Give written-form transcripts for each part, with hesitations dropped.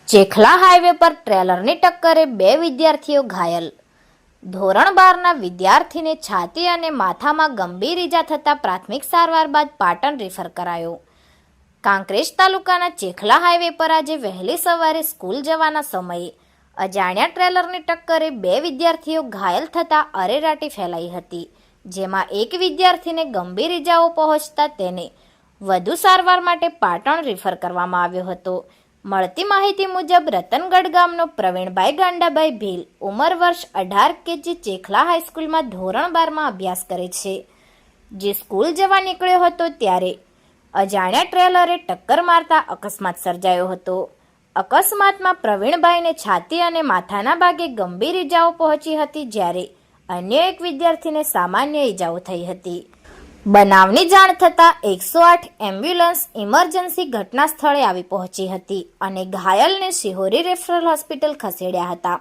Chekhla highway પર ટ્રેલરની ટક્કરે 2 વિદ્યાર્થીઓ ઘાયલ. ધોરણ 12ના વિદ્યાર્થીને છાતી અને માથામાં ગંભીર ઈજા થતાં પ્રાથમિક સારવાર બાદ પાટણ રેફર કરાયો. કાંકરેજ તાલુકાના ચેખલા હાઈવે પર આજે વહેલી સવારે સ્કૂલ જવાના સમયે અજાણ્યા ટ્રેલરની ટક્કરે 2 વિદ્યાર્થીઓ ઘાયલ થતાં અરેરાટી ફેલાઈ હતી, જેમાં એક વિદ્યાર્થીને ગંભીર ઈજાઓ પહોંચતા તેને વધુ સારવાર માટે પાટણ રેફર કરવામાં આવ્યો હતો. મળતી માહિતી મુજબ રતનગઢ ગામનો પ્રવીણભાઈ ગાંડાભાઈ ભીલ ઉંમર વર્ષ 18 કે જે ચેખલા હાઈસ્કૂલમાં ધોરણ 12માં અભ્યાસ કરે છે, જે સ્કૂલ જવા નીકળ્યો હતો ત્યારે અજાણ્યા ટ્રેલરે ટક્કર મારતા અકસ્માત સર્જાયો હતો. અકસ્માતમાં પ્રવીણભાઈને છાતી અને માથાના ભાગે ગંભીર ઈજાઓ પહોંચી હતી, જ્યારે અન્ય એક વિદ્યાર્થીને સામાન્ય ઈજાઓ થઈ હતી. બનાવની જાણ થતાં 108 એમ્બ્યુલન્સ ઇમરજન્સી ઘટના સ્થળે આવી પહોંચી હતી અને ઘાયલને શિહોરી રેફરલ હોસ્પિટલ ખસેડ્યા હતા,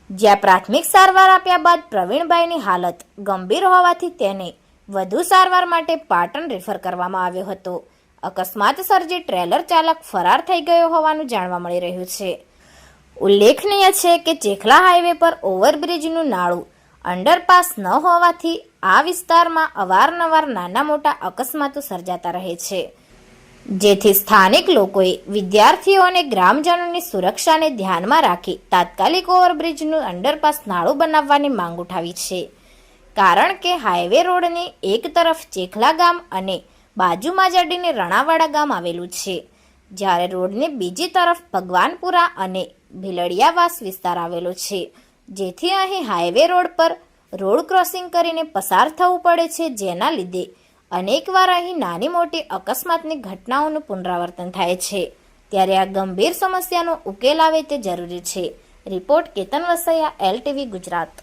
જ્યાં પ્રાથમિક સારવાર આપ્યા બાદ પ્રવીણભાઈની હાલત ગંભીર હોવાથી તેને વધુ સારવાર માટે પાટણ રેફર કરવામાં આવ્યો હતો. અકસ્માત સર્જી ટ્રેલર ચાલક ફરાર થઈ ગયો હોવાનું જાણવા મળી રહ્યું છે. ઉલ્લેખનીય છે કે ચેખલા હાઈવે પર ઓવરબ્રિજનું નાળું અંડરપાસ ન હોવાથી આ વિસ્તારમાં અવારનવાર નાના મોટા અકસ્માતો સર્જાતા રહે છે, જેથી સ્થાનિક લોકોએ વિદ્યાર્થીઓ અને ગ્રામજનોની સુરક્ષાને ધ્યાનમાં રાખી તાત્કાલિક ઓવરબ્રિજનું અંડરપાસ નાળું બનાવવાની માંગ ઉઠાવી છે. કારણ કે હાઈવે રોડની એક તરફ ચેખલા ગામ અને બાજુમાં જ અડીને રણાવાડા ગામ આવેલું છે, જ્યારે રોડની બીજી તરફ ભગવાનપુરા અને ભીલડિયાવાસ વિસ્તાર આવેલો છે, જેથી અહીં હાઈવે રોડ પર રોડ ક્રોસિંગ કરીને પસાર થવું પડે છે, જેના લીધે અનેકવાર અહીં નાની મોટી અકસ્માતની ઘટનાઓનું પુનરાવર્તન થાય છે. ત્યારે આ ગંભીર સમસ્યાનો ઉકેલ આવે તે જરૂરી છે. Report Ketan Vasaiya, LTV Gujarat.